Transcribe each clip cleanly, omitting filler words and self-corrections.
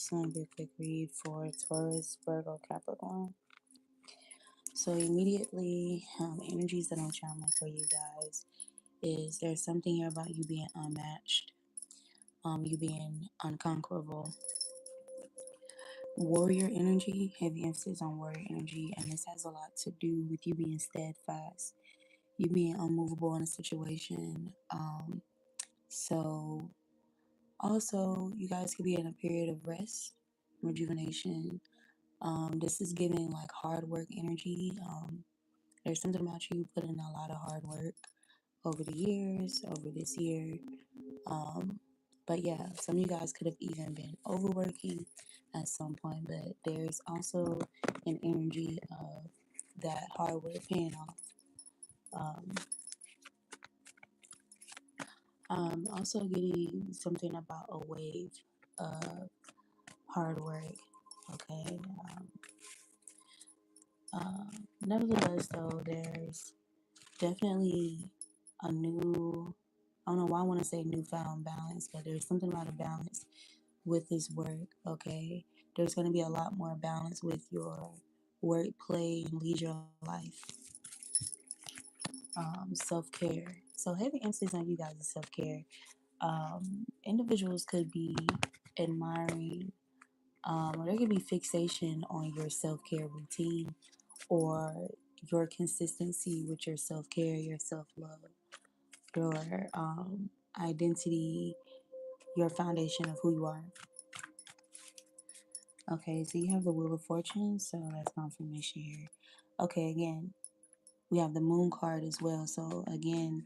It's going to be a quick read for Taurus, Virgo, Capricorn. So immediately, energies that I'm channeling for you guys is there's something here about you being unmatched, you being unconquerable. Warrior energy, heavy emphasis on warrior energy, and this has a lot to do with you being steadfast, you being unmovable in a situation. So also, you guys could be in a period of rest, rejuvenation. This is giving like hard work energy. There's something about you putting in a lot of hard work over the years, over this year. Um, but yeah, some of you guys could have even been overworking at some point, but there's also an energy of that hard work paying off. Um, also getting something about a wave of hard work. Okay. Nevertheless, though, there's definitely a new, I don't know why I want to say newfound balance, but there's something about a balance with this work, okay? There's going to be a lot more balance with your work, play, and leisure life. Self care. So, heavy emphasis on you guys' self care. Individuals could be admiring, or there could be fixation on your self care routine or your consistency with your self care, your self love, your identity, your foundation of who you are. Okay, so you have the Wheel of Fortune, so that's confirmation here. Okay, again, we have the Moon card as well. So, again,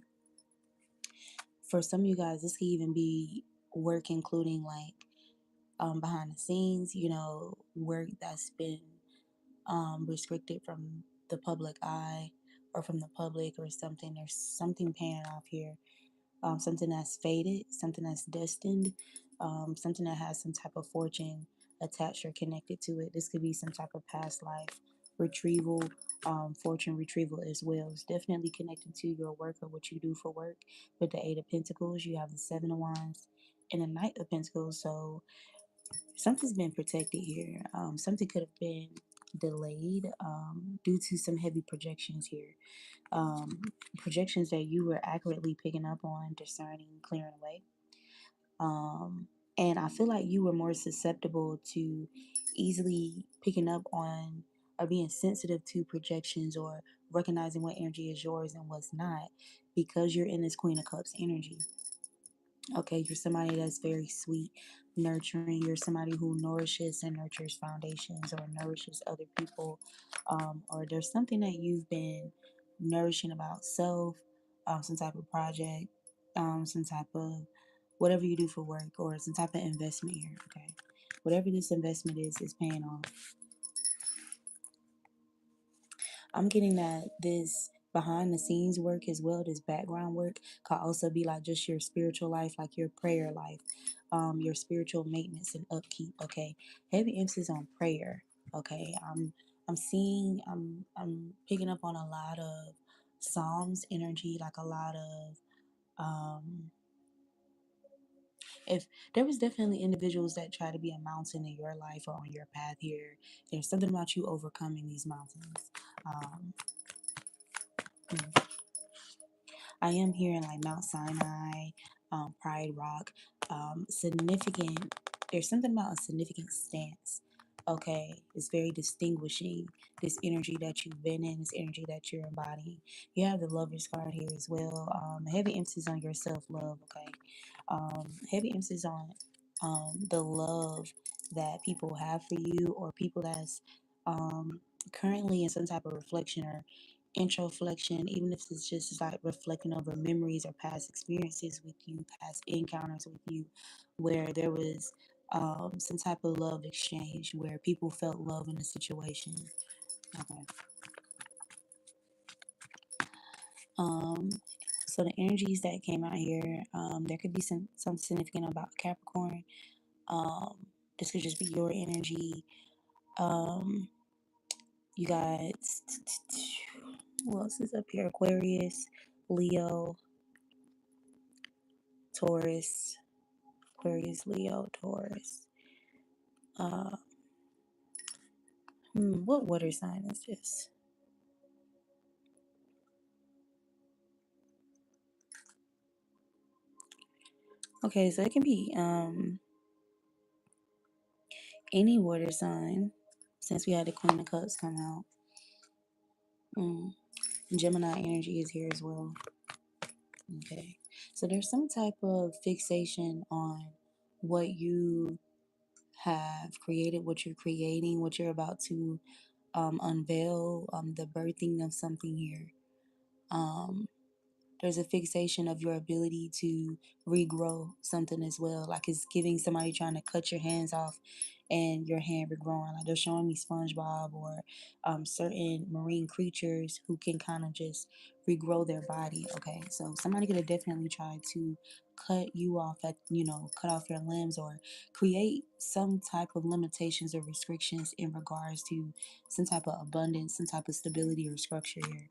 for some of you guys, this could even be work, including like behind the scenes, work that's been restricted from the public eye or from the public or something. There's something paying off here. Something that's fated, something that's destined, something that has some type of fortune attached or connected to it. This could be some type of past life retrieval, fortune retrieval as well. It's definitely connected to your work or what you do for work. With the Eight of Pentacles, you have the Seven of Wands and the Knight of Pentacles. So something's been protected here. Something could have been delayed due to some heavy projections here. Projections that you were accurately picking up on, discerning, clearing away. And I feel like you were more susceptible to easily picking up on or being sensitive to projections or recognizing what energy is yours and what's not because you're in this Queen of Cups energy. Okay, you're somebody that's very sweet, nurturing. You're somebody who nourishes and nurtures foundations or nourishes other people. Or there's something that you've been nourishing about self, some type of project, some type of whatever you do for work, or some type of investment here. Okay, whatever this investment is paying off. I'm getting that this behind the scenes work as well, this background work, could also be like just your spiritual life, like your prayer life, your spiritual maintenance and upkeep. Okay, heavy emphasis on prayer. Okay, I'm seeing, I'm picking up on a lot of Psalms energy, like a lot of if there was definitely individuals that try to be a mountain in your life or on your path here, there's something about you overcoming these mountains. Um, I am hearing like Mount Sinai, Pride Rock, significant. There's something about a significant stance. Okay, it's very distinguishing. This energy that you've been in, this energy that you're embodying. You have the Lover's card here as well. Heavy emphasis on your self love. Okay, heavy emphasis on the love that people have for you or people that's currently in some type of reflection or introflection, even if it's just like reflecting over memories or past experiences with you, past encounters with you, where there was some type of love exchange where people felt love in a situation. Okay. Um, so the energies that came out here, there could be some significant about Capricorn. Um, this could just be your energy. Um, you got who else is up here? Aquarius, Leo, Taurus, Aquarius, Leo, Taurus. What water sign is this? Okay, so it can be any water sign, since we had the Queen of Cups come out. Gemini energy is here as well. Okay, so there's some type of fixation on what you have created, what you're creating, what you're about to unveil, the birthing of something here. There's a fixation of your ability to regrow something as well. Like it's giving somebody trying to cut your hands off and your hand regrowing. Like they're showing me SpongeBob or certain marine creatures who can kind of just regrow their body. Okay, so somebody could have definitely tried to cut you off at, cut off your limbs or create some type of limitations or restrictions in regards to some type of abundance, some type of stability or structure here.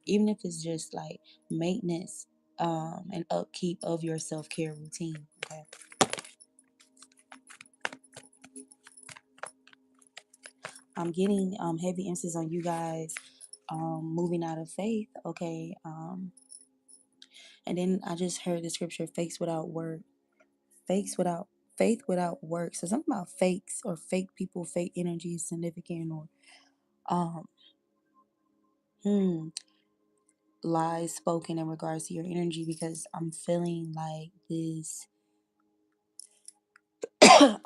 Even if it's just like maintenance and upkeep of your self-care routine. Okay, I'm getting heavy emphasis on you guys moving out of faith. Okay, and then I just heard the scripture: fakes without work, fakes without faith without work. So something about fakes or fake people, fake energy is significant, or um hmm, lies spoken in regards to your energy, because I'm feeling like this.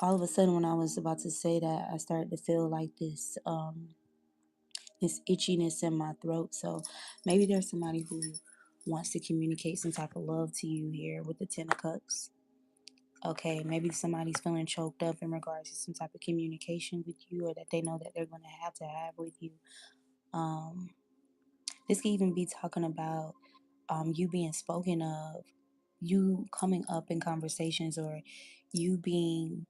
All of a sudden, when I was about to say that, I started to feel like this itchiness in my throat. So maybe there's somebody who wants to communicate some type of love to you here with the Ten of Cups. Okay, maybe somebody's feeling choked up in regards to some type of communication with you, or that they know that they're going to have with you. Um, this could even be talking about you being spoken of, you coming up in conversations, or you being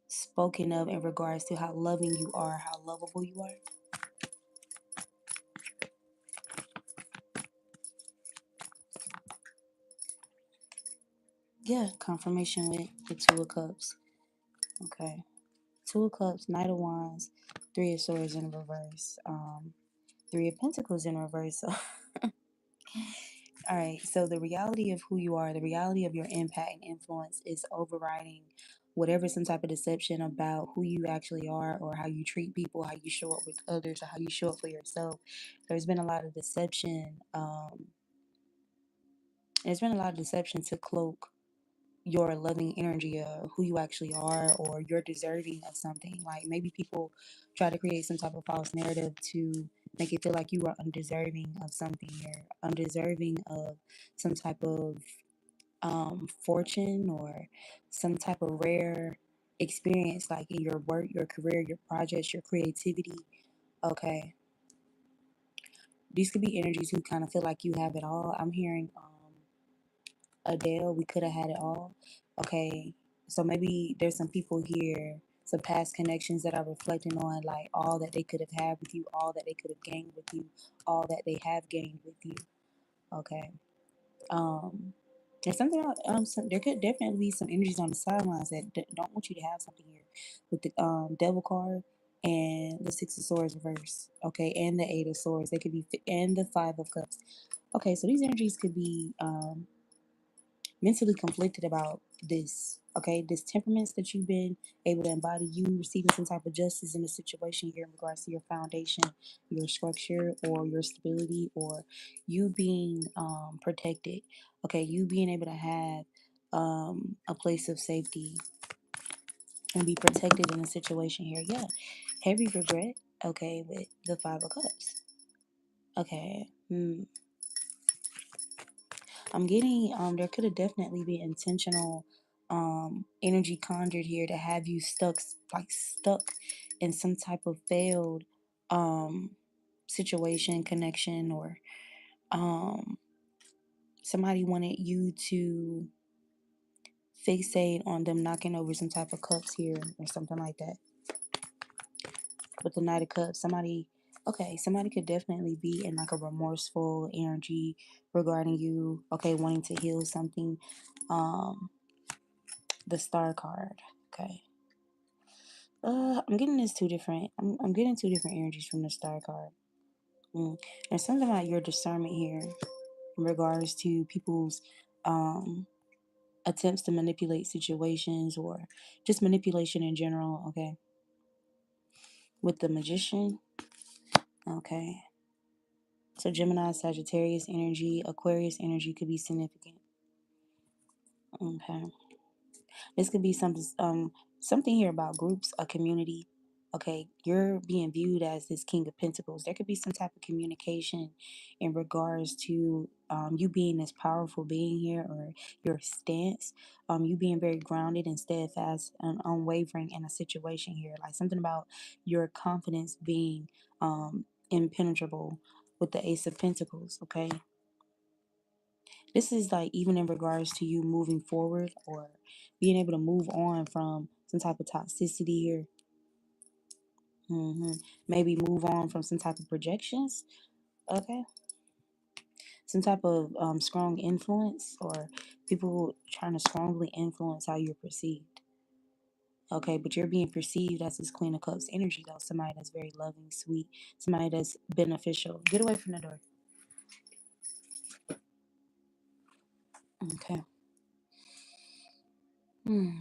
spoken of in regards to how loving you are, how lovable you are. Yeah, confirmation with the Two of Cups. Okay. Two of Cups, Knight of Wands, Three of Swords in reverse, Three of Pentacles in reverse. So, all right. So the reality of who you are, the reality of your impact and influence is overriding whatever some type of deception about who you actually are, or how you treat people, how you show up with others, or how you show up for yourself. There's been a lot of deception. There's been a lot of deception to cloak your loving energy of who you actually are, or you're deserving of something. Like maybe people try to create some type of false narrative to make it feel like you are undeserving of something, or undeserving of some type of fortune, or some type of rare experience, like in your work, your career, your projects, your creativity. Okay, these could be energies who kind of feel like you have it all. I'm hearing Adele, we could have had it all. Okay, so maybe there's some people here, some past connections that are reflecting on like all that they could have had with you, all that they could have gained with you, all that they have gained with you. Okay. Um, there's something about there could definitely be some energies on the sidelines that don't want you to have something here with the Devil card and the Six of Swords reverse. Okay, and the Eight of Swords. They could be and the Five of Cups. Okay, so these energies could be mentally conflicted about this. Okay, this temperaments that you've been able to embody, you receiving some type of justice in the situation here in regards to your foundation, your structure, or your stability, or you being protected. Okay, you being able to have a place of safety and be protected in a situation here. Yeah, heavy regret. Okay, with the Five of Cups. Okay. I'm getting there could have definitely been intentional energy conjured here to have you stuck in some type of failed um situation, connection, or um somebody wanted you to fixate on them knocking over some type of cups here or something like that. With the Knight of Cups, somebody could definitely be in like a remorseful energy regarding you, okay, wanting to heal something. um the Star card. Okay. I'm getting this two different. I'm getting two different energies from the star card. There's something about your discernment here in regards to people's um attempts to manipulate situations or just manipulation in general. Okay, with the magician. Okay, so Gemini, Sagittarius energy, Aquarius energy could be significant. Okay. This could be something here about groups, a community. Okay, you're being viewed as this King of Pentacles. There could be some type of communication in regards to you being this powerful being here, or your stance, you being very grounded and steadfast and unwavering in a situation here. Like something about your confidence being impenetrable with the Ace of Pentacles. Okay, this is like even in regards to you moving forward or being able to move on from some type of toxicity here. Maybe move on from some type of projections. Okay. Some type of strong influence or people trying to strongly influence how you're perceived. Okay, but you're being perceived as this Queen of Cups energy, though. Somebody that's very loving, sweet, somebody that's beneficial. Get away from the door. Okay. Hmm.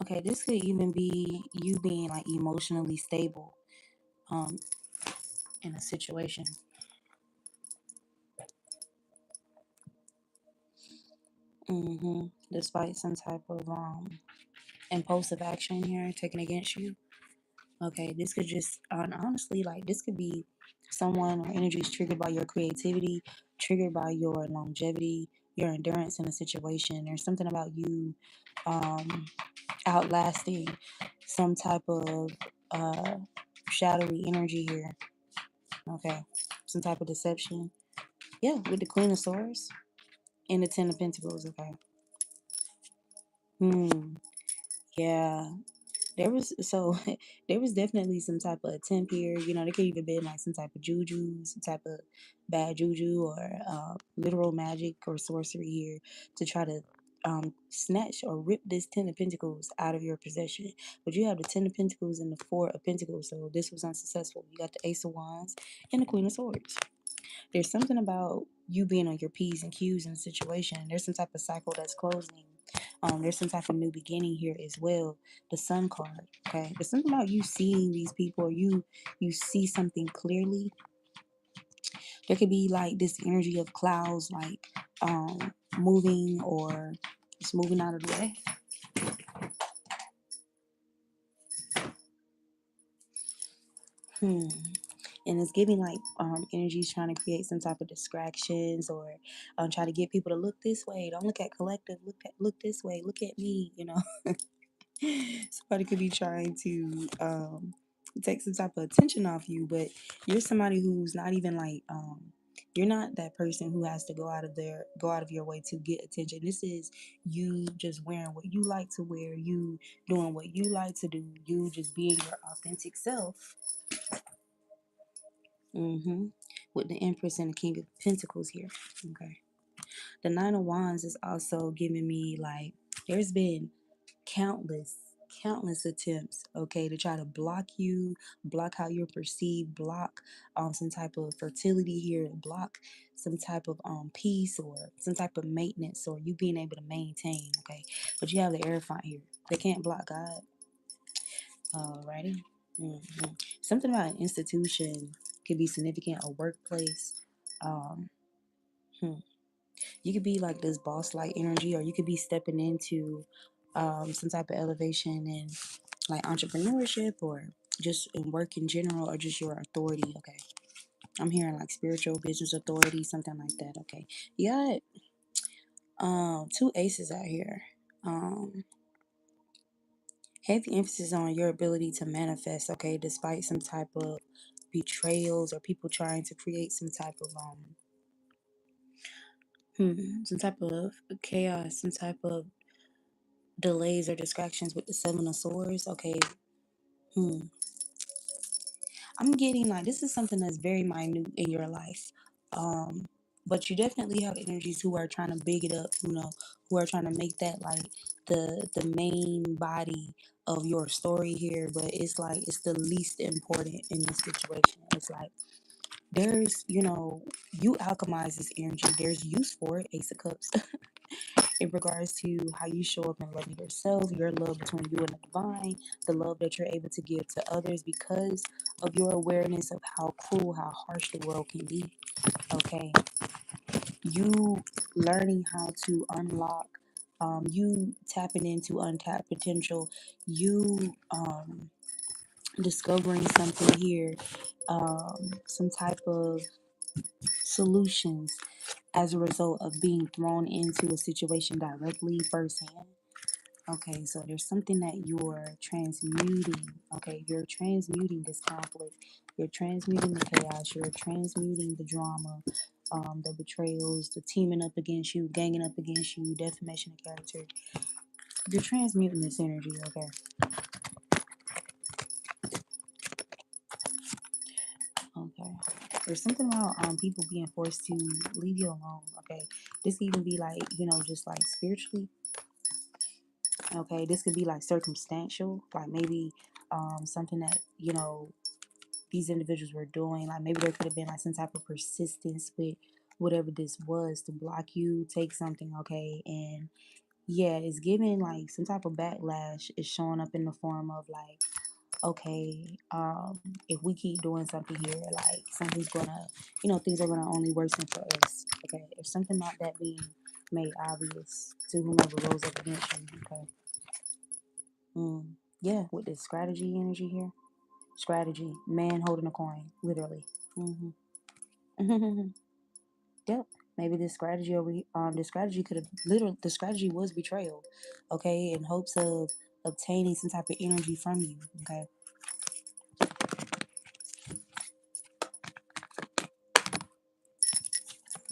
Okay, this could even be you being like emotionally stable um in a situation. Despite some type of impulsive action here taken against you. Okay, this could just honestly, like, this could be someone or energies triggered by your creativity, triggered by your longevity, your endurance in a situation. There's something about you um outlasting some type of uh shadowy energy here. Okay, some type of deception. Yeah, with the Queen of Swords and the Ten of Pentacles. Okay. Hmm. Yeah. There was definitely some type of attempt here. You know, there could even been like some type of juju, some type of bad juju or literal magic or sorcery here to try to snatch or rip this Ten of Pentacles out of your possession. But you have the Ten of Pentacles and the Four of Pentacles, so this was unsuccessful. You got the Ace of Wands and the Queen of Swords. There's something about you being on your P's and Q's in a situation. There's some type of cycle that's closing. There's some type of new beginning here as well. The Sun card. Okay. There's something about you seeing these people, or you see something clearly. There could be like this energy of clouds like moving or just moving out of the way. Hmm. And it's giving like energies trying to create some type of distractions or try to get people to look this way. Don't look at collective. Look this way. Look at me. You know, somebody could be trying to take some type of attention off you, but you're somebody who's not even like you're not that person who has to go out of your way to get attention. This is you just wearing what you like to wear, you doing what you like to do, you just being your authentic self. Mm-hmm. With the Empress and the King of Pentacles here. Okay. The Nine of Wands is also giving me like there's been countless, countless attempts, okay, to try to block you, block how you're perceived, block some type of fertility here, block some type of peace or some type of maintenance or you being able to maintain, okay. But you have the Hierophant here. They can't block God. Alrighty. Something about an institution could be significant, a workplace. Um, hmm. You could be like this boss like energy, or you could be stepping into some type of elevation in like entrepreneurship or just in work in general or just your authority. Okay. I'm hearing like spiritual business authority, something like that. Okay. You got two aces out here. Um Heavy emphasis on your ability to manifest, okay, despite some type of betrayals or people trying to create some type of chaos, some type of delays or distractions with the Seven of Swords. Okay. Hmm. I'm getting like this is something that's very minute in your life. Um But you definitely have energies who are trying to big it up, who are trying to make that like the main body of your story here. But it's like it's the least important in this situation. It's like there's, you alchemize this energy. There's use for it, Ace of Cups, in regards to how you show up and love yourself, your love between you and the divine, the love that you're able to give to others because of your awareness of how cruel, how harsh the world can be. Okay, you learning how to unlock, you tapping into untapped potential, you discovering something here, some type of solutions as a result of being thrown into a situation directly firsthand. Okay, so there's something that you're transmuting. Okay, you're transmuting this conflict. You're transmuting the chaos. You're transmuting the drama, the betrayals, the teaming up against you, ganging up against you, defamation of character. You're transmuting this energy. Okay. Okay. There's something about people being forced to leave you alone. Okay. This could even be like, just like spiritually. Okay. This could be like circumstantial, like maybe something that, these individuals were doing. Like maybe there could have been like some type of persistence with whatever this was to block you, take something, okay? And yeah, it's giving like some type of backlash is showing up in the form of like, okay, if we keep doing something here, like something's gonna, things are gonna only worsen for us. Okay, there's something about that being made obvious to whomever rose up against you. Okay, yeah, with this strategy energy here, strategy, man holding a coin, literally. Yep. Maybe this strategy the strategy could have literally, the strategy was betrayal. Okay, in hopes of obtaining some type of energy from you. Okay.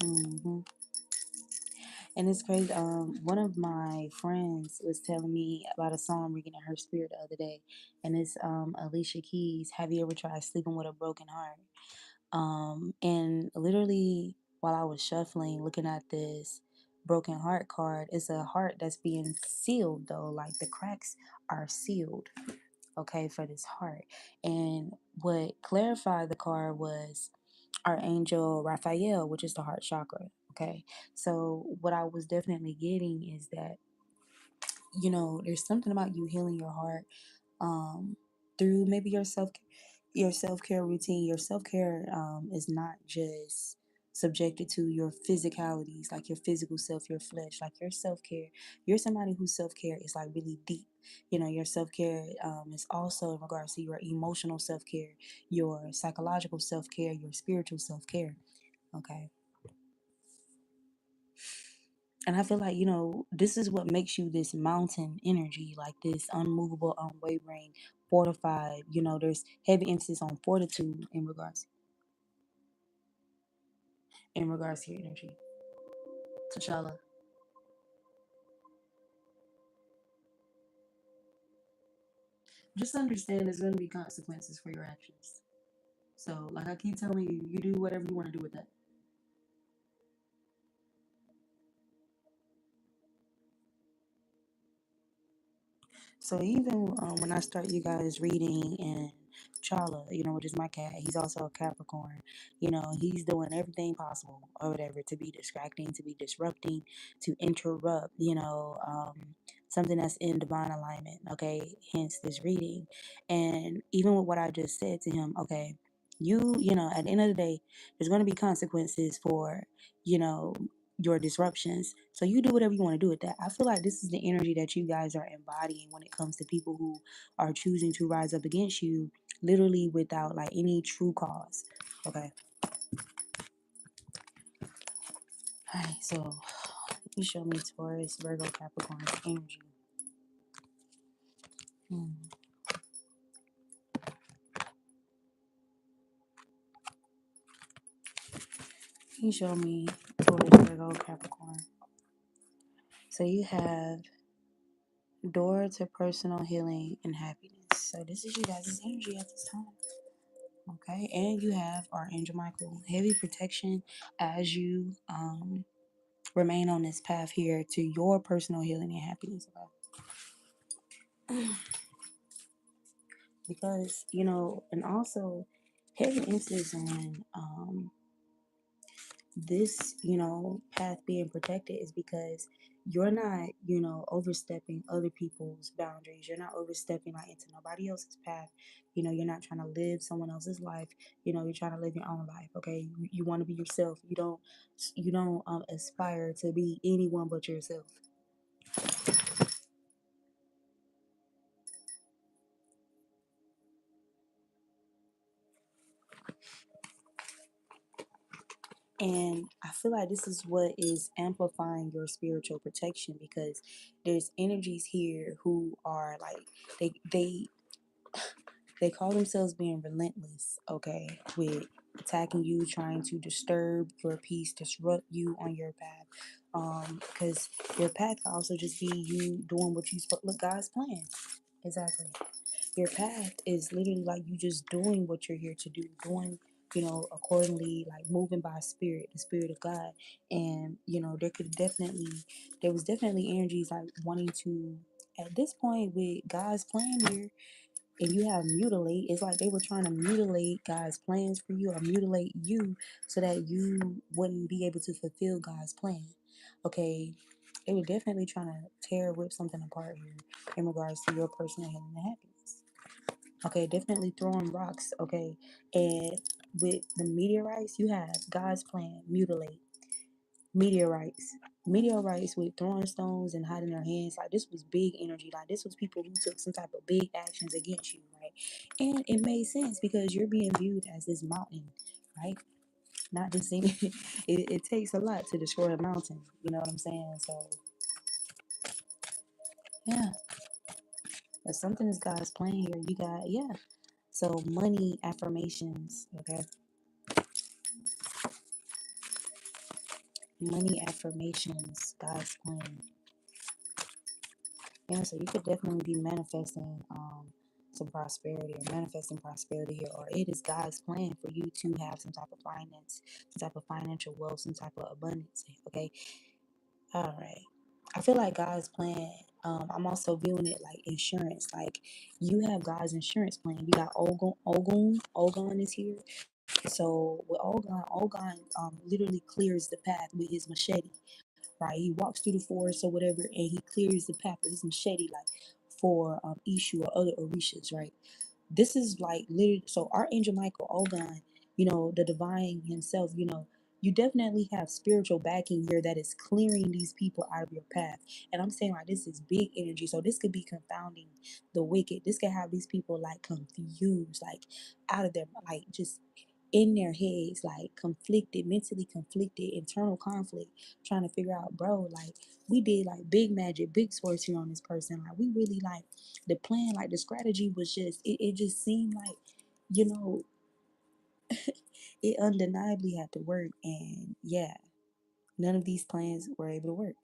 hmm And it's crazy. One of my friends was telling me about a song ringing in her spirit the other day, and it's Alicia Keys. Have you ever tried sleeping with a broken heart? And literally while I was shuffling, looking at this broken heart card, it's a heart that's being sealed though. Like the cracks are sealed, okay, for this heart. And what clarified the card was Archangel Raphael, which is the heart chakra. Okay. So what I was definitely getting is that, there's something about you healing your heart through maybe your self-care routine. Your self-care is not just subjected to your physicalities, like your physical self, your flesh, like your self-care. You're somebody whose self-care is like really deep. Your self-care is also in regards to your emotional self-care, your psychological self-care, your spiritual self-care. Okay. And I feel like, this is what makes you this mountain energy, like this unmovable, unwavering, fortified. There's heavy emphasis on fortitude in regards to your energy. T'Challa. Just understand there's gonna be consequences for your actions. So like I keep telling you, you do whatever you want to do with that. So even when I start you guys reading and Chala, which is my cat, he's also a Capricorn. He's doing everything possible or whatever to be distracting, to be disrupting, to interrupt, something that's in divine alignment. Okay, hence this reading. And even with what I just said to him, okay, at the end of the day, there's going to be consequences for, you know, your disruptions. So you do whatever you want to do with that. I feel like this is the energy that you guys are embodying when it comes to people who are choosing to rise up against you, literally without like any true cause. Okay. All right. So you show me Taurus, Virgo, Capricorn energy. Hmm. You show me Taurus, Virgo, Capricorn. So you have door to personal healing and happiness. So this is you guys' energy at this time. Okay, and you have Archangel Michael, heavy protection as you remain on this path here to your personal healing and happiness. Because, and also heavy emphasis on this, path being protected is because you're not, overstepping other people's boundaries. You're not overstepping like into nobody else's path. You're not trying to live someone else's life. You're trying to live your own life. Okay, you want to be yourself. You don't aspire to be anyone but yourself. And I feel like this is what is amplifying your spiritual protection, because there's energies here who are like they they call themselves being relentless, okay, with attacking you, trying to disturb your peace, disrupt you on your path. Because your path can also just be you doing what you supposed. Look, God's plan. Exactly. Your path is literally like you just doing what you're here to do, doing, accordingly, like moving by spirit, the spirit of God. And, there was definitely energies like wanting to, at this point with God's plan here, and you have mutilate, it's like they were trying to mutilate God's plans for you or mutilate you so that you wouldn't be able to fulfill God's plan. Okay. They were definitely trying to rip something apart here in regards to your personal healing and happiness. Okay, definitely throwing rocks. Okay, and with the meteorites, you have God's plan, mutilate meteorites. Meteorites with throwing stones and hiding their hands. Like, this was big energy. Like, this was people who took some type of big actions against you, right? And it made sense because you're being viewed as this mountain, right? Not just seeing it takes a lot to destroy a mountain. You know what I'm saying? So yeah, if something is God's plan here, you got, yeah. So money affirmations, okay? Money affirmations, God's plan. Yeah, so you could definitely be manifesting some prosperity or manifesting prosperity here, or it is God's plan for you to have some type of finance, some type of financial wealth, some type of abundance. Okay. All right. I feel like God's plan, I'm also viewing it like insurance. Like, you have God's insurance plan. You got Ogun is here. So with Ogun literally clears the path with his machete, right? He walks through the forest or whatever, and he clears the path with his machete, like for Ishu or other Orishas, right? This is like literally, so Archangel Michael, Ogun, the divine himself, you definitely have spiritual backing here that is clearing these people out of your path. And I'm saying, like, this is big energy. So this could be confounding the wicked. This could have these people like confused, like out of their, like, just in their heads, like conflicted, mentally conflicted, internal conflict, trying to figure out, bro, like, we did like big magic, big swords here on this person. Like, we really like the plan, like the strategy was just, it just seemed like, you know, it undeniably had to work. And yeah, none of these plans were able to work.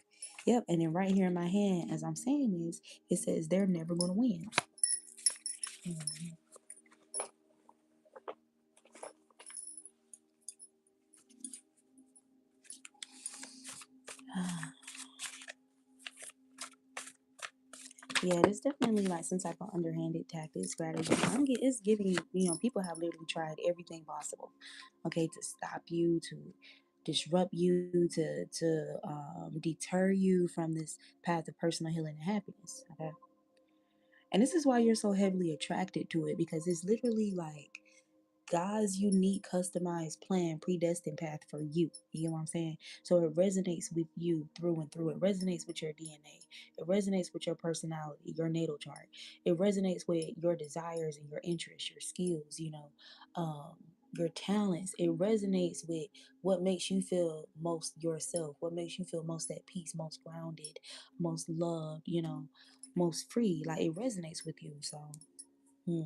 Yep. And then right here in my hand, as I'm saying this, it says they're never going to win. Mhm. Yeah, there's definitely like some type of underhanded tactic strategy. It's giving, people have literally tried everything possible, okay, to stop you, to disrupt you, to deter you from this path of personal healing and happiness. Okay, and this is why you're so heavily attracted to it, because it's literally like God's unique, customized plan, predestined path for you. You know what I'm saying? So it resonates with you through and through. It resonates with your DNA. It resonates with your personality, your natal chart. It resonates with your desires and your interests, your skills, um, your talents. It resonates with what makes you feel most yourself, what makes you feel most at peace, most grounded, most loved, most free. Like, it resonates with you. So, hmm.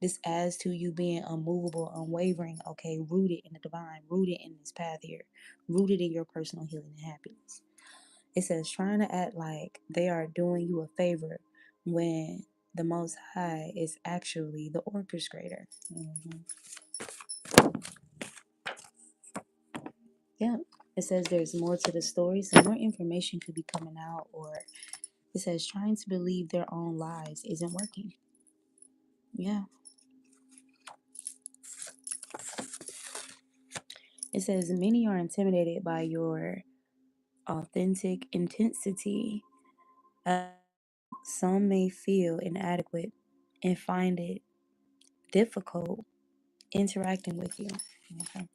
This adds to you being unmovable, unwavering, okay, rooted in the divine, rooted in this path here, rooted in your personal healing and happiness. It says trying to act like they are doing you a favor when the Most High is actually the orchestrator. Mhm. Yeah. It says there's more to the story, so more information could be coming out, or it says trying to believe their own lies isn't working. Yeah. It says many are intimidated by your authentic intensity. Uh, some may feel inadequate and find it difficult interacting with you. Okay.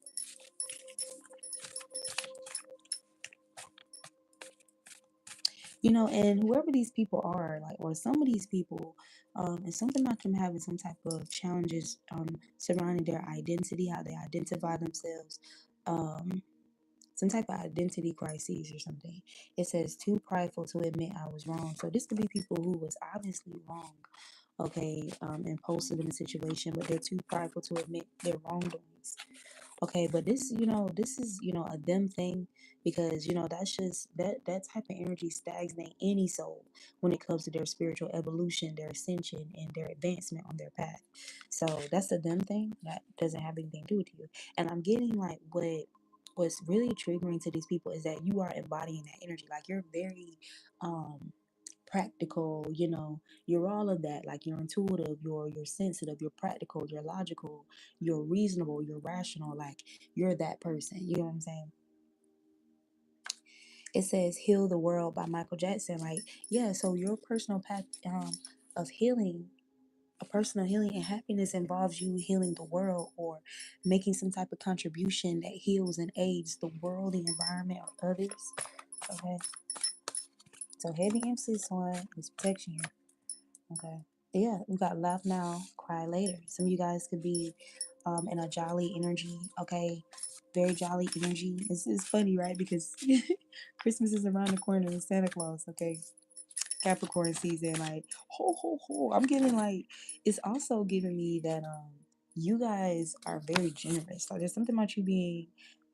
And whoever these people are, like, or some of these people, it's something about them having some type of challenges surrounding their identity, how they identify themselves, um, some type of identity crises or something. It says too prideful to admit I was wrong. So this could be people who was obviously wrong, okay, and posted in a situation, but they're too prideful to admit their wrongdoings. Okay, but this is, a them thing, because, that's just that type of energy stagnate any soul when it comes to their spiritual evolution, their ascension, and their advancement on their path. So that's a them thing that doesn't have anything to do with you. And I'm getting like what's really triggering to these people is that you are embodying that energy. Like you're very practical, you're all of that. Like you're intuitive, you're sensitive, you're practical, you're logical, you're reasonable, you're rational. Like you're that person. You know what I'm saying? It says Heal the World by Michael Jackson. Like, yeah, so your personal path of healing, a personal healing and happiness involves you healing the world, or making some type of contribution that heals and aids the world, the environment, or others. Okay. So heavy emphasis on this protection here. Okay. Yeah, we got laugh now, cry later. Some of you guys could be in a jolly energy, okay? Very jolly energy. It's funny, right? Because Christmas is around the corner and Santa Claus, okay? Capricorn season, like ho ho ho. I'm getting like it's also giving me that you guys are very generous. Like there's something about you being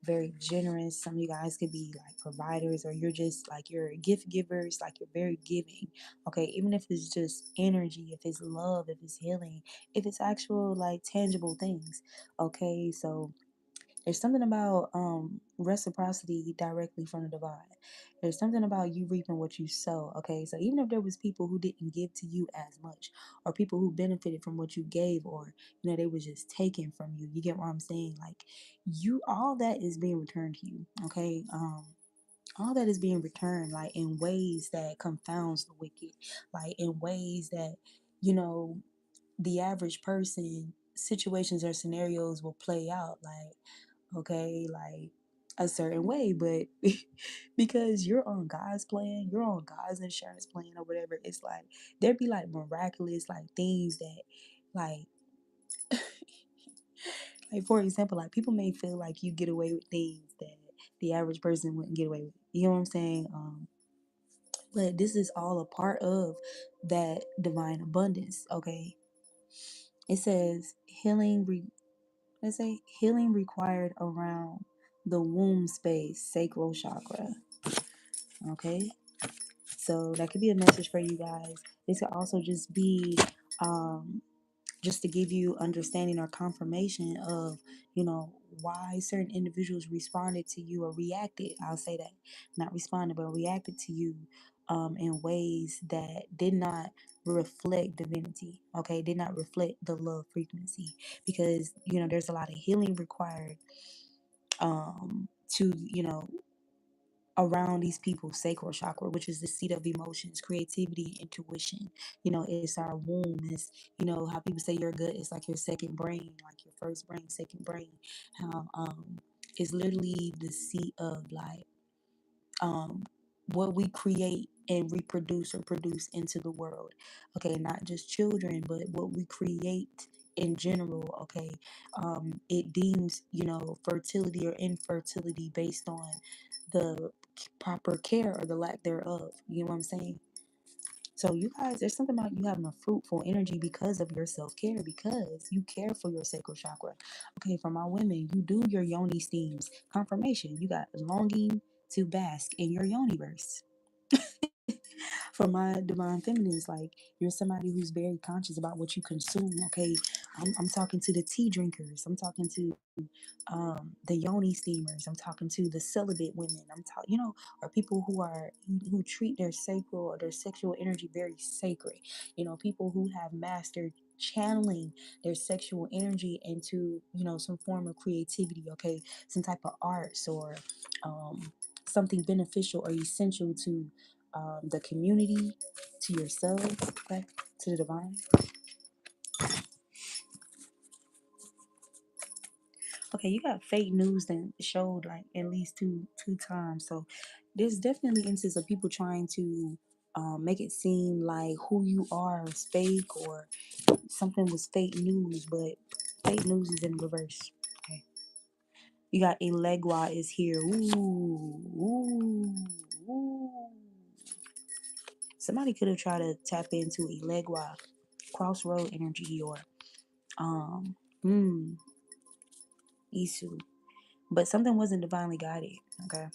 very generous. Some of you guys could be like providers, or you're just like you're gift givers, like you're very giving. Okay, even if it's just energy, if it's love, if it's healing, if it's actual like tangible things. Okay, so there's something about reciprocity directly from the divine. There's something about you reaping what you sow. Okay, so even if there was people who didn't give to you as much, or people who benefited from what you gave, or they was just taken from you. You get what I'm saying? Like all that is being returned to you. Okay, all that is being returned, like in ways that confounds the wicked, like in ways that you know the average person situations or scenarios will play out like okay, like a certain way, but because you're on God's plan, you're on God's insurance plan or whatever, it's like there'd be like miraculous like things that like like for example, like people may feel like you get away with things that the average person wouldn't get away with. You know what I'm saying? But this is all a part of that divine abundance, okay? It says let's say healing required around the womb space, sacral chakra. Okay, so that could be a message for you guys. This could also just be just to give you understanding or confirmation of why certain individuals responded to you or reacted. I'll say that, not responded, but reacted to you in ways that did not reflect divinity. Okay, did not reflect the love frequency, because there's a lot of healing required to around these people's sacral chakra, which is the seat of emotions, creativity, intuition. It's our womb. It's how people say your gut is like your second brain, like your first brain, second brain. How it's literally the seat of like what we create and reproduce or produce into the world. Okay, not just children, but what we create in general. Okay, it deems fertility or infertility based on the proper care or the lack thereof. You know what I'm saying? So you guys, there's something about you having a fruitful energy because of your self-care, because you care for your sacral chakra. Okay, for my women, you do your yoni steams. Confirmation, you got longing to bask in your yoni verse. For my divine feminines, like you're somebody who's very conscious about what you consume. Okay, I'm talking to the tea drinkers. I'm talking to the yoni steamers. I'm talking to the celibate women. I'm talking, or people who treat their sacral or their sexual energy very sacred. People who have mastered channeling their sexual energy into some form of creativity. Okay, some type of arts or something beneficial or essential to the community, to yourself, okay, to the divine. Okay, you got fake news that showed like at least two times. So there's definitely instances of people trying to make it seem like who you are is fake or something was fake news, but fake news is in reverse. Okay. You got Elegua is here. Ooh, ooh, ooh. Somebody could have tried to tap into Elegua crossroad energy or um Isu. But something wasn't divinely guided. Okay.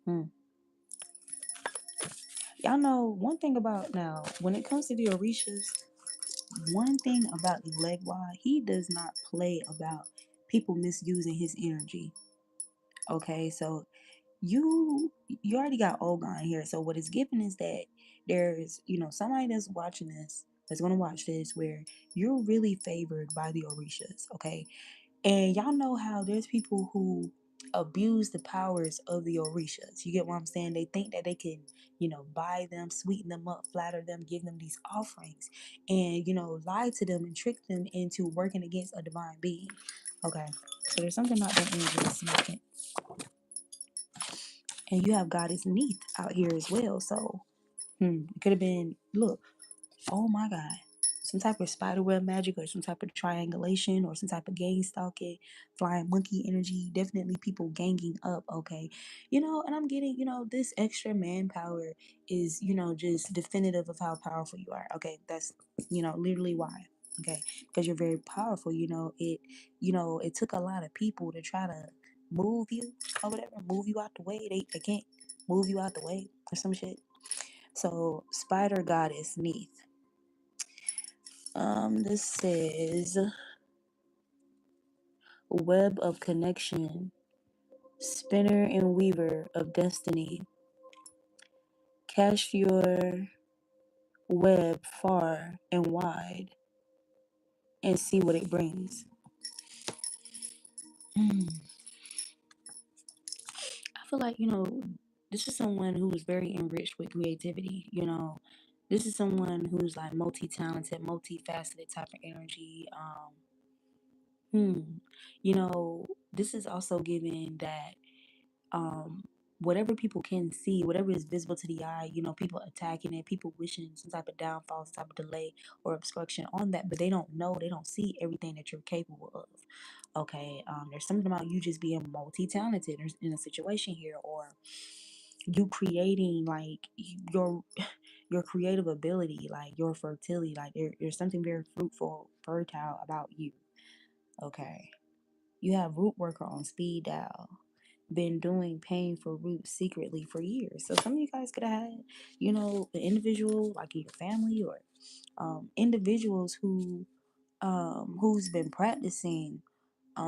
Hmm. Y'all know one thing about now, when it comes to the Orishas, one thing about the Legwa, he does not play about people misusing his energy. Okay, so you already got Ogon here. So what it's given is that there's somebody that's watching this, that's gonna watch this, where you're really favored by the Orishas. Okay, and y'all know how there's people who abuse the powers of the Orishas. You get what I'm saying? They think that they can, buy them, sweeten them up, flatter them, give them these offerings, and, lie to them and trick them into working against a divine being. Okay. So there's something about that energy that's significant. And you have Goddess Neith out here as well. So, it could have been, look, oh my God, some type of spiderweb magic or some type of triangulation or some type of gang stalking, flying monkey energy, definitely people ganging up, okay? And I'm getting, this extra manpower is, just definitive of how powerful you are, okay? That's, literally why, okay? Because you're very powerful, it took a lot of people to try to move you or whatever, move you out the way. They can't move you out the way or some shit. So, Spider Goddess Neith. This says web of connection, spinner and weaver of destiny. Cast your web far and wide and see what it brings. I feel like, this is someone who is very enriched with creativity, This is someone who's like multi-talented, multifaceted type of energy. This is also given that whatever people can see, whatever is visible to the eye, people attacking it, people wishing some type of downfall, some type of delay or obstruction on that, but they don't see everything that you're capable of. Okay, there's something about you just being multi-talented in a situation here, or you creating like your creative ability, like your fertility, like there's something very fruitful, fertile about you. Okay. You have root worker on speed dial. Been doing painful roots secretly for years. So some of you guys could have had, an individual like in your family or individuals who's been practicing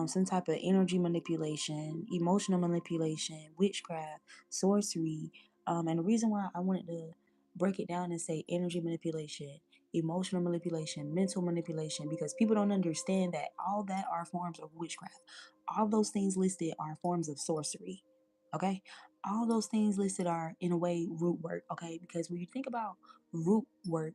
some type of energy manipulation, emotional manipulation, witchcraft, sorcery. And the reason why I wanted to break it down and say energy manipulation, emotional manipulation, mental manipulation, because people don't understand that all that are forms of witchcraft. All those things listed are forms of sorcery. Okay? All those things listed are, in a way, root work. Okay? Because when you think about root work,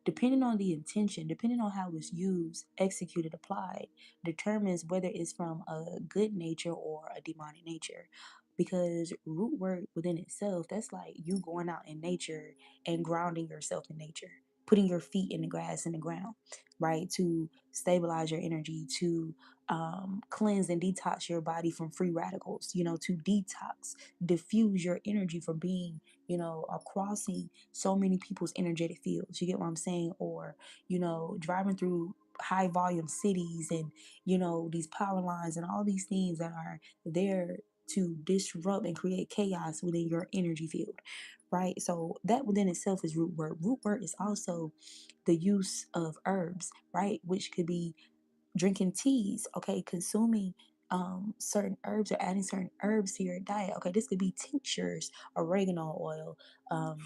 depending on the intention, depending on how it's used, executed, applied, determines whether it's from a good nature or a demonic nature. Because root work within itself, that's like you going out in nature and grounding yourself in nature, putting your feet in the grass in the ground, right? To stabilize your energy, to cleanse and detox your body from free radicals, to detox, diffuse your energy from being, crossing so many people's energetic fields. You get what I'm saying? Or, driving through high volume cities and these power lines and all these things that are there to disrupt and create chaos within your energy field, right? So that within itself is root word. Root word is also the use of herbs, right? Which could be drinking teas, okay, consuming certain herbs or adding certain herbs to your diet. Okay, this could be tinctures, oregano oil, um,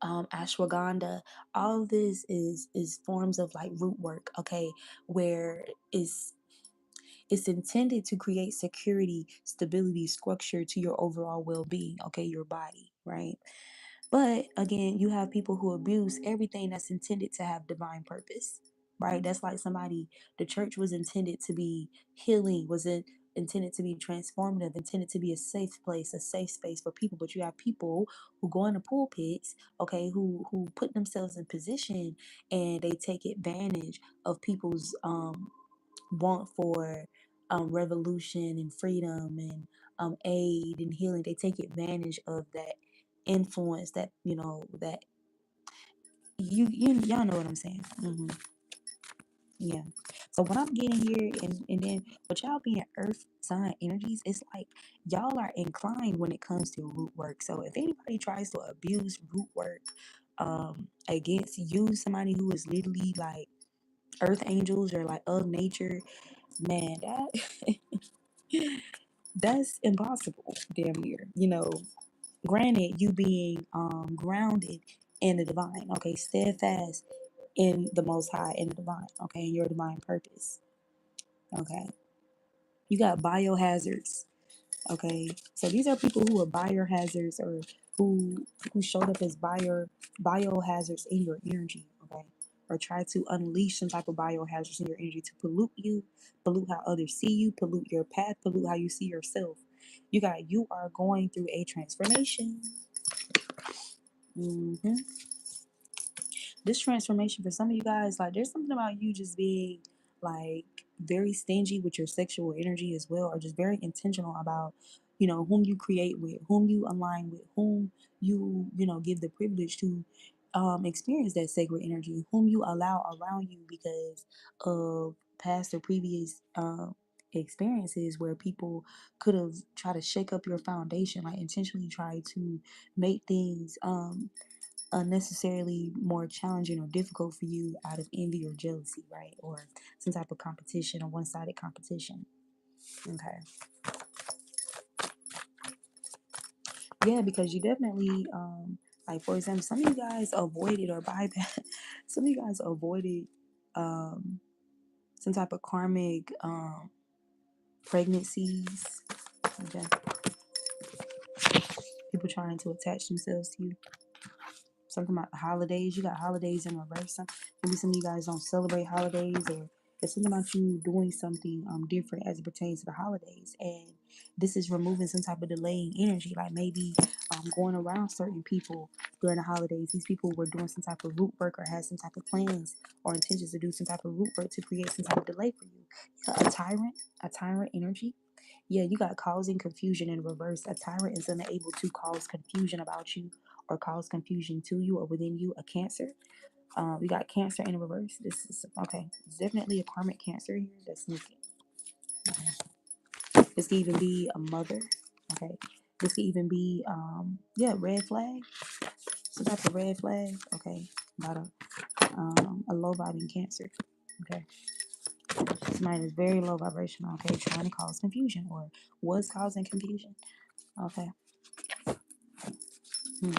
ashwagandha. All of this is forms of like root work, okay, where it's intended to create security, stability, structure to your overall well-being, okay, your body, right? But again, you have people who abuse everything that's intended to have divine purpose, right? That's like somebody, the church was intended to be healing, was it intended to be transformative, intended to be a safe place, a safe space for people. But you have people who go into pulpits, okay, who put themselves in position and they take advantage of people's want for revolution and freedom and aid and healing. They take advantage of that influence, that that y'all know what I'm saying. Yeah. So what I'm getting here, and then with y'all being earth sign energies, it's like y'all are inclined when it comes to root work. So if anybody tries to abuse root work against you, somebody who is literally like earth angels or like of nature, man, that that's impossible, damn near. Granted, you being grounded in the divine, okay, steadfast in the most high, in the divine, okay, in your divine purpose. Okay. You got biohazards. Okay. So these are people who are biohazards, or who showed up as biohazards in your energy, okay? Or try to unleash some type of biohazards in your energy to pollute you, pollute how others see you, pollute your path, pollute how you see yourself. You are going through a transformation. hmm This transformation for some of you guys, like there's something about you just being like very stingy with your sexual energy as well, or just very intentional about whom you create with, whom you align with, whom you give the privilege to experience that sacred energy, whom you allow around you because of past or previous experiences where people could have tried to shake up your foundation, like intentionally try to make things unnecessarily more challenging or difficult for you out of envy or jealousy, right? Or some type of competition or one-sided competition. Okay. Yeah, because you definitely, like for example, some of you guys avoided or bypass, some of you guys avoided some type of karmic pregnancies. Okay. People trying to attach themselves to you. Something about the holidays. You got holidays in reverse. Maybe some of you guys don't celebrate holidays, or it's something about you doing something different as it pertains to the holidays. And this is removing some type of delaying energy, like maybe going around certain people during the holidays. These people were doing some type of root work or had some type of plans or intentions to do some type of root work to create some type of delay for you. Yeah, a tyrant energy. Yeah, you got causing confusion in reverse. A tyrant is unable to cause confusion about you or cause confusion to you or within you. A Cancer. We got Cancer in reverse. This is okay. It's definitely a karmic Cancer here that's sneaking. Okay. This could even be a mother. Okay. This could even be red flag. Some type of red flag. Okay. About a low vibing Cancer. Okay. Somebody is very low vibrational. Okay. Trying to cause confusion or was causing confusion. Okay. Hmm.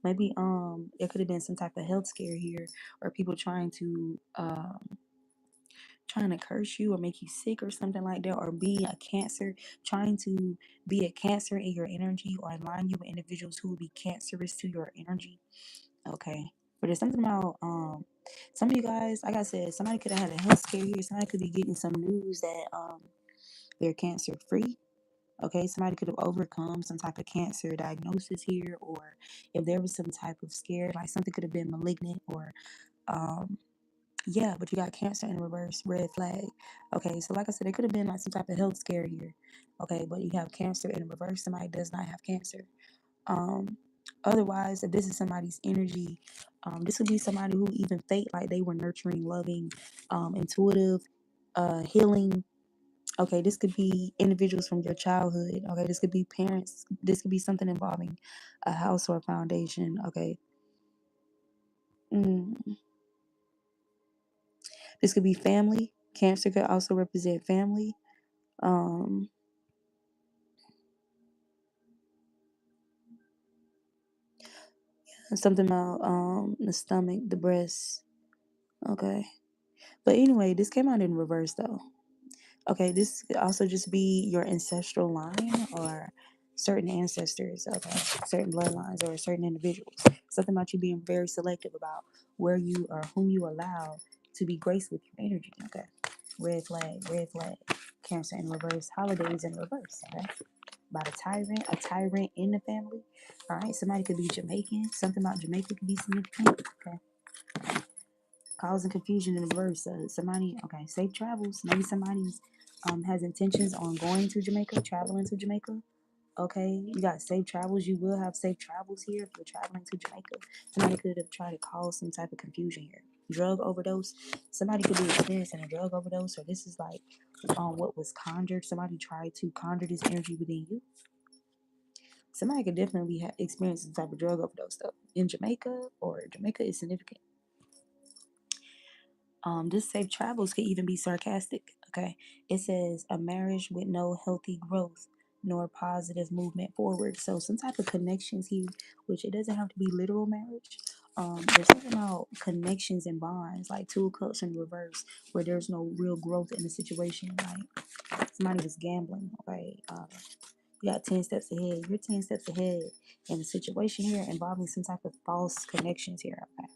Maybe it could have been some type of health scare here, or people trying to curse you or make you sick or something like that, or being a Cancer, trying to be a Cancer in your energy or align you with individuals who will be cancerous to your energy. Okay. But there's something about some of you guys, like I said, somebody could have had a health scare here. Somebody could be getting some news that they're cancer free. Okay, somebody could have overcome some type of cancer diagnosis here, or if there was some type of scare, like something could have been malignant, or um, yeah, but you got Cancer in reverse, red flag. Okay, so like I said, it could have been like some type of health scare here. Okay, but you have Cancer in reverse. Somebody does not have Cancer. Um, Otherwise, if this is somebody's energy, this would be somebody who even felt like they were nurturing, loving, intuitive, healing Okay, this could be individuals from your childhood. Okay, this could be parents. This could be something involving a house or a foundation. Okay. Mm. This could be family. Cancer could also represent family. Um, Something about the stomach, the breast. Okay. But anyway, this came out in reverse though. Okay, this could also just be your ancestral line or certain ancestors, okay, certain bloodlines or certain individuals. Something about you being very selective about where you or whom you allow to be graced with your energy. Okay. Red flag, red flag. Cancer in reverse, holidays in reverse. Okay. About a tyrant in the family. All right, somebody could be Jamaican. Something about Jamaica could be significant. Okay. Causing confusion in the verse. Somebody, okay, safe travels. Maybe somebody's has intentions on going to Jamaica, traveling to Jamaica. Okay, you got safe travels. You will have safe travels here if you're traveling to Jamaica. Somebody could have tried to cause some type of confusion here. Drug overdose. Somebody could be experiencing a drug overdose, or this is like what was conjured. Somebody tried to conjure this energy within you. Somebody could definitely have experienced some type of drug overdose though in Jamaica, or Jamaica is significant. This safe travels could even be sarcastic. Okay, it says a marriage with no healthy growth nor positive movement forward. So some type of connections here, which it doesn't have to be literal marriage. There's something about connections and bonds, like two of cups in reverse, where there's no real growth in the situation. Like somebody was gambling. Okay, you got 10 steps ahead. You're 10 steps ahead in the situation here, involving some type of false connections here. Okay.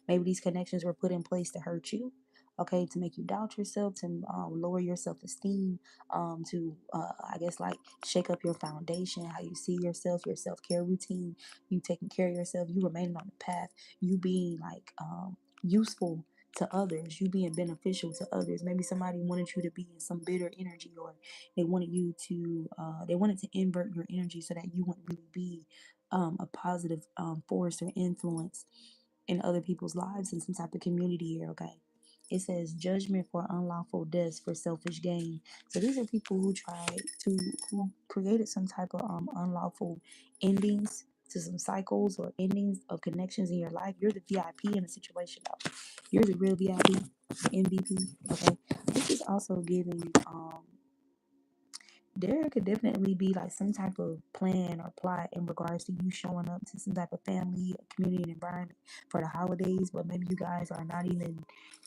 Maybe these connections were put in place to hurt you, okay, to make you doubt yourself, to lower your self esteem, I guess, like shake up your foundation, how you see yourself, your self care routine, you taking care of yourself, you remaining on the path, you being like useful to others, you being beneficial to others. Maybe somebody wanted you to be in some bitter energy, or they wanted you to, they wanted to invert your energy so that you wouldn't really be a positive force or influence in other people's lives in some type of community here, okay? It says judgment for unlawful deaths for selfish gain. So these are people who who created some type of unlawful endings to some cycles or endings of connections in your life. You're the VIP in a situation though. You're the real VIP, the MVP, okay? This is also giving there could definitely be like some type of plan or plot in regards to you showing up to some type of family or community environment for the holidays, but maybe you guys are not even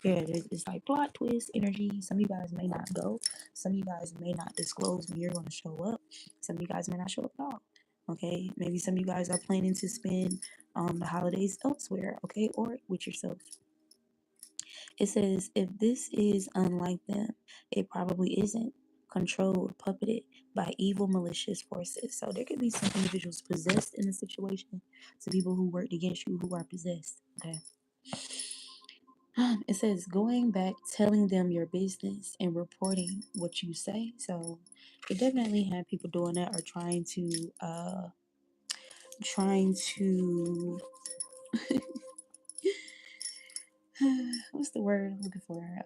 there. It's like plot twist energy. Some of you guys may not go. Some of you guys may not disclose when you're going to show up. Some of you guys may not show up at all. Okay, maybe some of you guys are planning to spend the holidays elsewhere. Okay, or with yourself. It says, if this is unlike them, it probably isn't. Controlled, puppeted by evil, malicious forces. So there could be some individuals possessed in a situation. Some people who worked against you who are possessed. Okay. It says, going back, telling them your business and reporting what you say. So it definitely had people doing that, or trying to what's the word I'm looking for?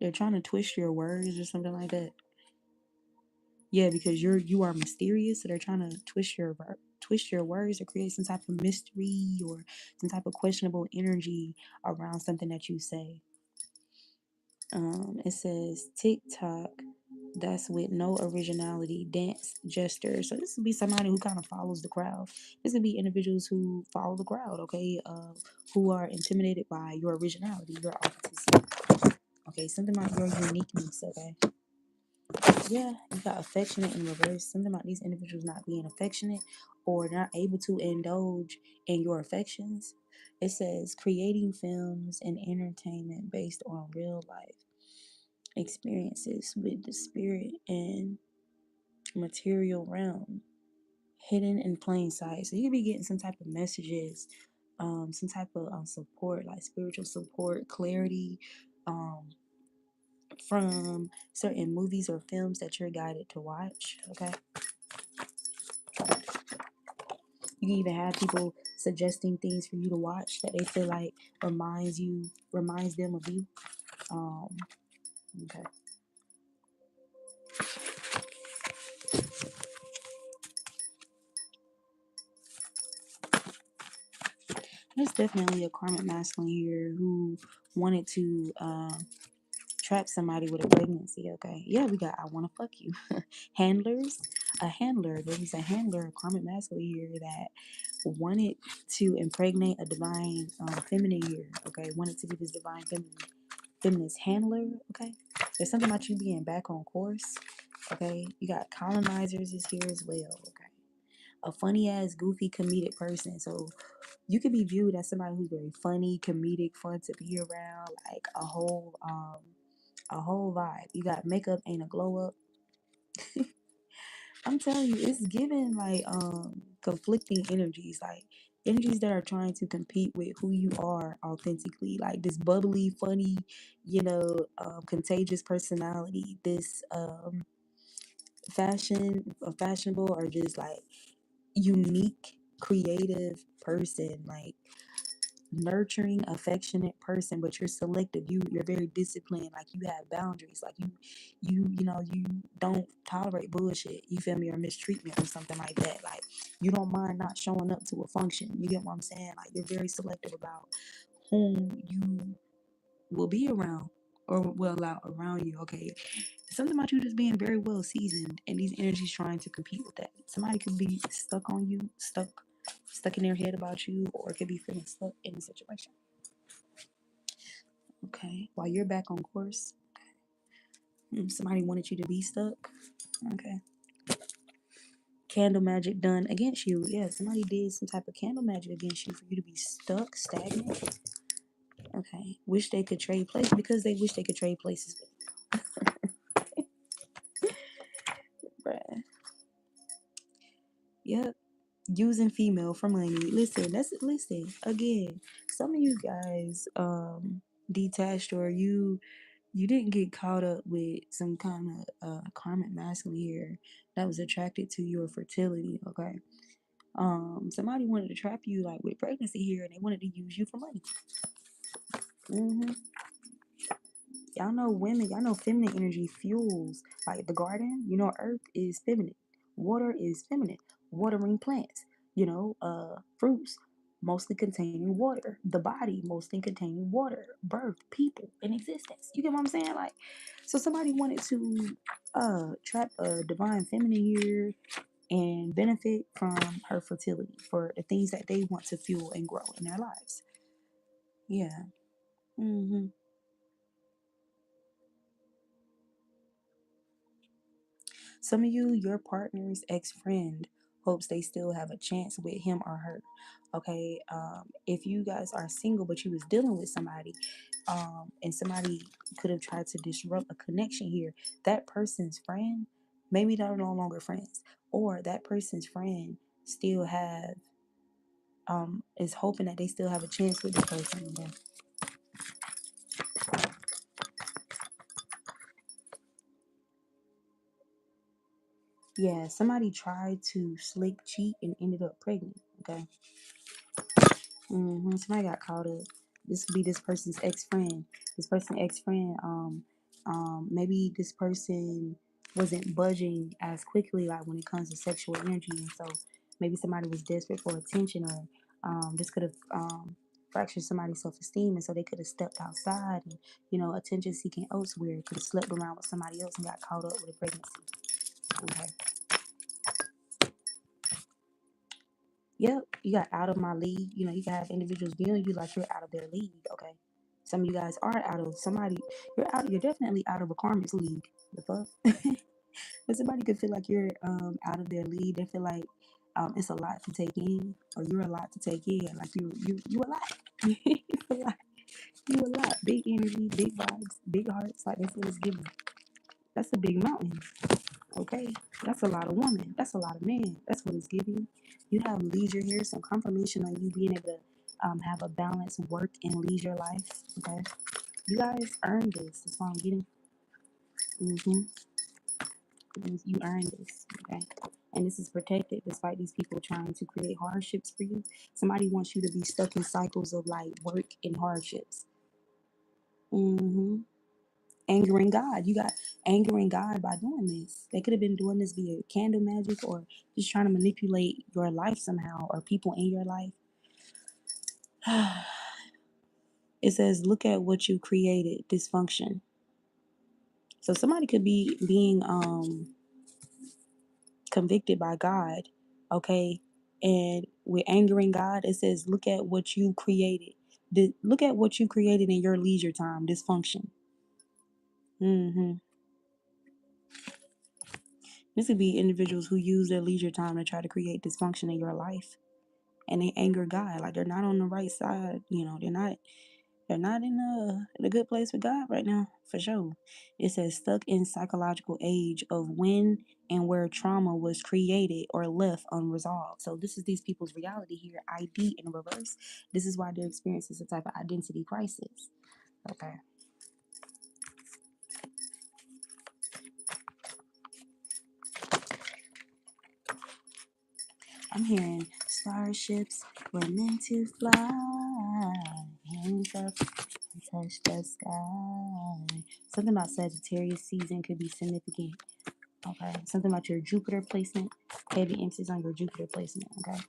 They're trying to twist your words or something like that. Yeah, because you are mysterious, so they're trying to twist your words or create some type of mystery or some type of questionable energy around something that you say. It says TikTok, that's with no originality, dance gesture. So this would be somebody who kind of follows the crowd. This would be individuals who follow the crowd, okay, who are intimidated by your originality, your authenticity. Okay, something about your uniqueness, okay. Yeah, you got affectionate in reverse. Something about these individuals not being affectionate or not able to indulge in your affections. It says creating films and entertainment based on real life experiences with the spirit and material realm hidden in plain sight. So you could be getting some type of messages, some type of support, like spiritual support, clarity, um, from certain movies or films that you're guided to watch. Okay. You can even have people suggesting things for you to watch that they feel like reminds them of you. Um, Okay. There's definitely a karmic masculine here who wanted to trap somebody with a pregnancy. Okay. Yeah, we got I want to fuck you. Handlers. A handler. There was a handler, a karmic masculine here that wanted to impregnate a divine feminine here. Okay. Wanted to be this divine feminist handler. Okay. There's something about you being back on course. Okay. You got colonizers is here as well. Okay. A funny ass, goofy, comedic person. So you could be viewed as somebody who's very funny, comedic, fun to be around, like a whole vibe. You got makeup ain't a glow up. I'm telling you, it's giving like conflicting energies, like energies that are trying to compete with who you are authentically, like this bubbly, funny, contagious personality, this fashionable or just like unique, creative person, like nurturing, affectionate person, but you're selective. You're very disciplined. Like you have boundaries. Like you don't tolerate bullshit. You feel me, or mistreatment or something like that. Like you don't mind not showing up to a function. You get what I'm saying? Like you're very selective about whom you will be around or will allow around you. Okay, something about you just being very well seasoned, and these energies trying to compete with that. Somebody could be stuck on you, stuck in their head about you, or it could be feeling stuck in a situation. Okay, while you're back on course, somebody wanted you to be stuck. Okay, candle magic done against you. Yeah, somebody did some type of candle magic against you for you to be stuck, stagnant. Okay, wish they could trade places because they wish they could trade places with, bruh. Yep, using female for money. Listen again. Some of you guys detached, or you didn't get caught up with some kind of karmic masculine here that was attracted to your fertility. Okay, somebody wanted to trap you like with pregnancy here, and they wanted to use you for money. hmm Y'all know women. Y'all know feminine energy fuels like the garden. You know, earth is feminine, water is feminine. Watering plants. Fruits mostly containing water. The body mostly containing water. Birth, people in existence. You get what I'm saying? Like, so somebody wanted to trap a divine feminine here and benefit from her fertility for the things that they want to fuel and grow in their lives. Yeah. hmm Some of you, your partner's ex friend, hopes they still have a chance with him or her. Okay. If you guys are single but you was dealing with somebody, and somebody could have tried to disrupt a connection here, that person's friend, maybe they're no longer friends, or that person's friend still have is hoping that they still have a chance with this person. Okay? Yeah, somebody tried to slick cheat and ended up pregnant. Okay. Somebody got caught up. This could be this person's ex friend. This person's ex friend. Maybe this person wasn't budging as quickly, like when it comes to sexual energy, and so maybe somebody was desperate for attention, or this could have fractured somebody's self esteem, and so they could have stepped outside and attention seeking elsewhere. Could have slept around with somebody else and got caught up with a pregnancy. Okay. Yep, you got out of my league. You can have individuals viewing you like you're out of their league. Okay, some of you guys are out of somebody. You're out. You're definitely out of a karmic league. The fuck. But somebody could feel like you're out of their league. They feel like it's a lot to take in, or you're a lot to take in. Like you a lot. you a lot. You a lot. Big energy, big vibes, big hearts. Like that's what it's giving. That's a big mountain. Okay, that's a lot of woman. That's a lot of man. That's what it's giving. You have leisure here, some confirmation on you being able to have a balanced work and leisure life. Okay, you guys earned this. That's what I'm getting. hmm You earned this. Okay, and this is protected despite these people trying to create hardships for you. Somebody wants you to be stuck in cycles of like work and hardships. hmm angering God. You got angering God by doing this. They could have been doing this via candle magic or just trying to manipulate your life somehow or people in your life. It says, look at what you created, dysfunction. So somebody could be being convicted by God, okay? And we're angering God. It says, look at what you created. Look at what you created in your leisure time, dysfunction. This could be individuals who use their leisure time to try to create dysfunction in your life, and they anger God. Like they're not on the right side. You know, they're not in a good place with God right now, for sure. It says stuck in psychological age of when and where trauma was created or left unresolved. So this is these people's reality here. ID in reverse. This is why they're experiencing some type of identity crisis. Okay. I'm hearing starships were meant to fly. Hands up and touch the sky. Something about Sagittarius season could be significant. Okay. Something about your Jupiter placement. Heavy emphasis on your Jupiter placement. Okay.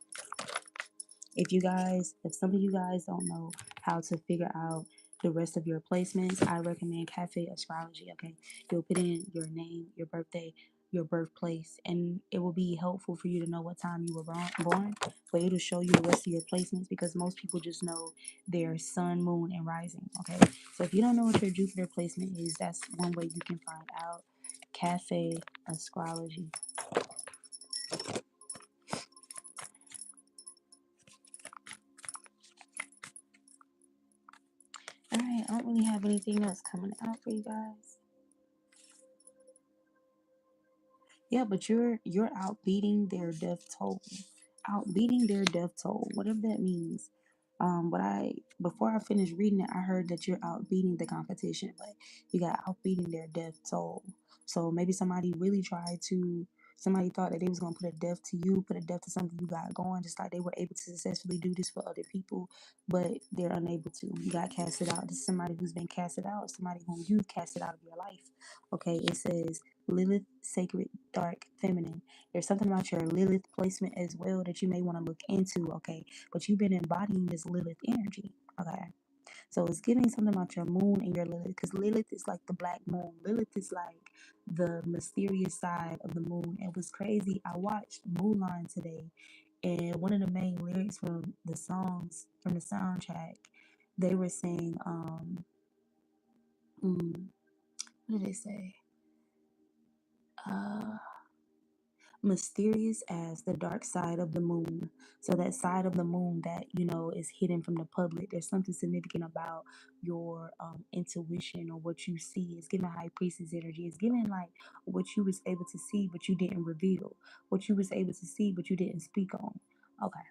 If some of you guys don't know how to figure out the rest of your placements, I recommend Cafe Astrology. Okay, you'll put in your name, your birthday, your birthplace, and it will be helpful for you to know what time you were born. But it'll show you the rest of your placements because most people just know their sun, moon, and rising. Okay, so if you don't know what your Jupiter placement is, that's one way you can find out. Cafe Astrology. All right, I don't really have anything else coming out for you guys. Yeah, but you're outbeating their death toll. Outbeating their death toll, whatever that means. But before I finished reading it, I heard that you're outbeating the competition, but you got outbeating their death toll. So maybe somebody thought that they was gonna put a death to you, put a death to something you got going, just like they were able to successfully do this for other people, but they're unable to. You got casted out. This is somebody who's been casted out, somebody whom you've casted out of your life. Okay, it says Lilith, sacred, dark, feminine. There's something about your Lilith placement as well that you may want to look into, okay? But you've been embodying this Lilith energy, okay? So it's giving something about your moon and your Lilith, because Lilith is like the black moon. Lilith is like the mysterious side of the moon. It was crazy. I watched Mulan today, and one of the main lyrics from the songs from the soundtrack, they were saying, what did they say? Uh, Mysterious as the dark side of the moon. So that side of the moon that is hidden from the public. There's something significant about your intuition or what you see. It's giving high priestess energy. It's giving like what you was able to see but you didn't reveal. What you was able to see but you didn't speak on. Okay.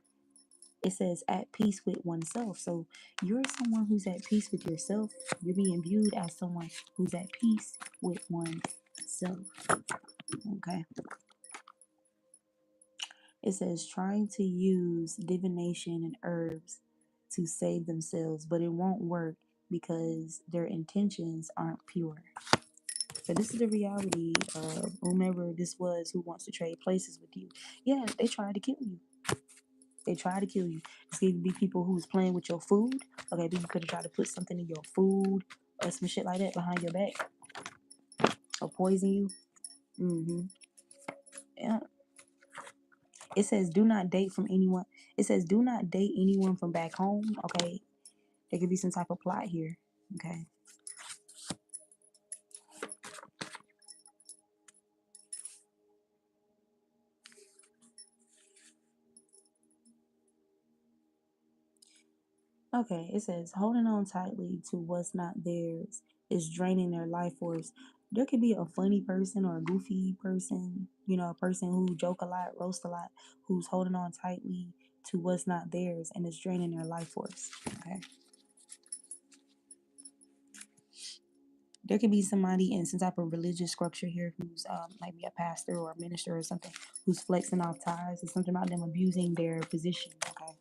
It says at peace with oneself. So you're someone who's at peace with yourself. You're being viewed as someone who's at peace with oneself. Okay. It says trying to use divination and herbs to save themselves, but it won't work because their intentions aren't pure. So this is the reality of whomever this was who wants to trade places with you. Yeah, they tried to kill you. They tried to kill you. It's going to be people who was playing with your food. Okay, people could have tried to put something in your food or some shit like that behind your back or poison you. Yeah. It says do not date from anyone. It says do not date anyone from back home. Okay, there could be some type of plot here. Okay. Okay. It says holding on tightly to what's not theirs is draining their life force. There could be a funny person or a goofy person, a person who joke a lot, roast a lot, who's holding on tightly to what's not theirs and it's draining their life force. Okay. There could be somebody in some type of religious structure here who's maybe a pastor or a minister or something who's flexing off ties. It's something about them abusing their position. Okay.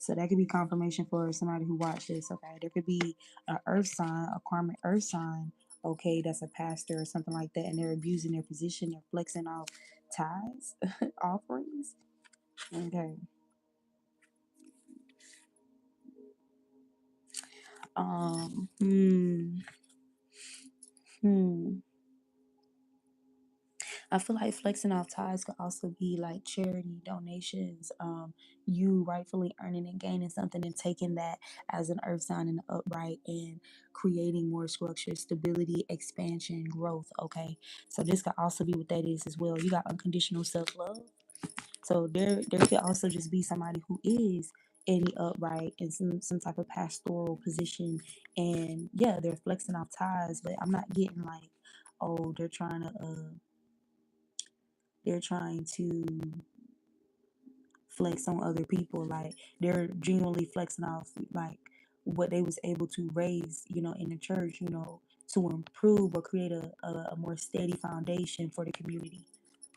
So that could be confirmation for somebody who watched this. Okay, there could be an earth sign, a karmic earth sign. Okay, that's a pastor or something like that, and they're abusing their position. They're flexing off tithes, offerings. Okay. Um. Hmm. Hmm. I feel like flexing off ties could also be like charity donations. You rightfully earning and gaining something and taking that as an earth sign in the upright and creating more structure, stability, expansion, growth. Okay, so this could also be what that is as well. You got unconditional self love. So there could also just be somebody who is in the upright in some type of pastoral position, and yeah, they're flexing off ties, but I'm not getting like, oh, they're trying to flex on other people. Like they're genuinely flexing off like what they was able to raise, in the church, to improve or create a more steady foundation for the community.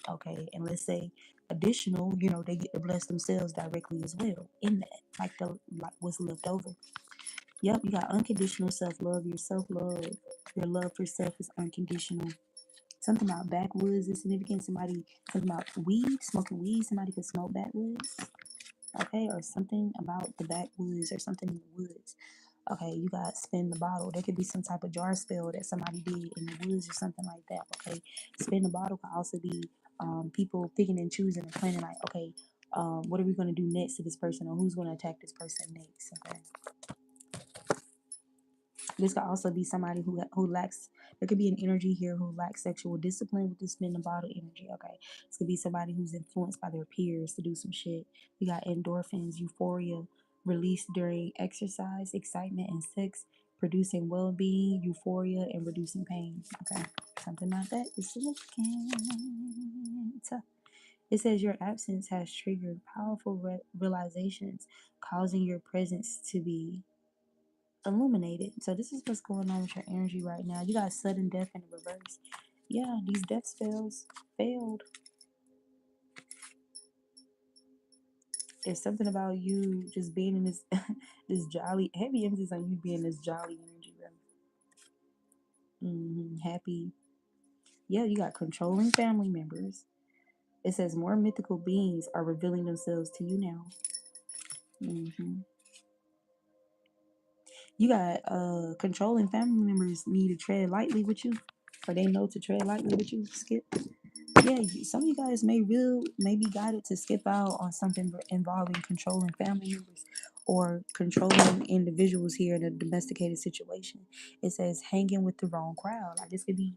Okay, and let's say additional, they get to bless themselves directly as well in that, like what's left over. Yep, you got unconditional self-love. Your self-love, your love for self is unconditional. Something about backwoods is significant. Something about weed, smoking weed. Somebody could smoke backwoods. Okay, or something about the backwoods or something in the woods. Okay, you got spin the bottle. There could be some type of jar spell that somebody did in the woods or something like that. Okay, spin the bottle could also be people picking and choosing and planning like, okay, what are we going to do next to this person, or who's going to attack this person next? Okay. This could also be somebody who lacks. There could be an energy here who lacks sexual discipline with this spin the bottle energy. Okay, this could be somebody who's influenced by their peers to do some shit. We got endorphins, euphoria, released during exercise, excitement, and sex, producing well-being, euphoria, and reducing pain. Okay, something like that is significant. It says your absence has triggered powerful realizations, causing your presence to be illuminated. So this is what's going on with your energy right now. You got sudden death in the reverse. Yeah, these death spells failed. There's something about you just being in this this jolly heavy emphasis on you being this jolly energy, bro. Happy. Yeah, you got controlling family members. It says more mythical beings are revealing themselves to you now. hmm You got controlling family members need to tread lightly with you, or they know to tread lightly with you. Skip. Yeah, some of you guys may be guided to skip out on something involving controlling family members or controlling individuals here in a domesticated situation. It says hanging with the wrong crowd. Like this could be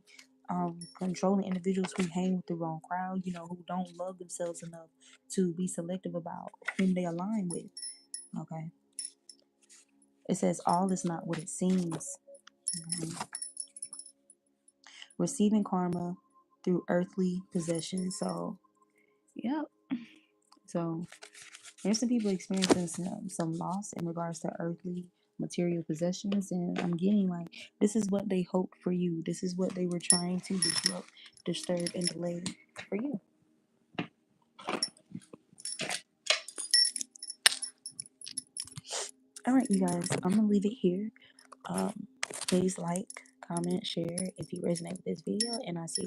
controlling individuals who hang with the wrong crowd, who don't love themselves enough to be selective about whom they align with. Okay. It says all is not what it seems. Mhm. Receiving karma through earthly possessions. So, yep. So there's some people experiencing some loss in regards to earthly material possessions, and I'm getting like this is what they hoped for you. This is what they were trying to disrupt, disturb, and delay for you. All right, you guys, I'm gonna leave it here. Please like, comment, share if you resonate with this video, and I see you.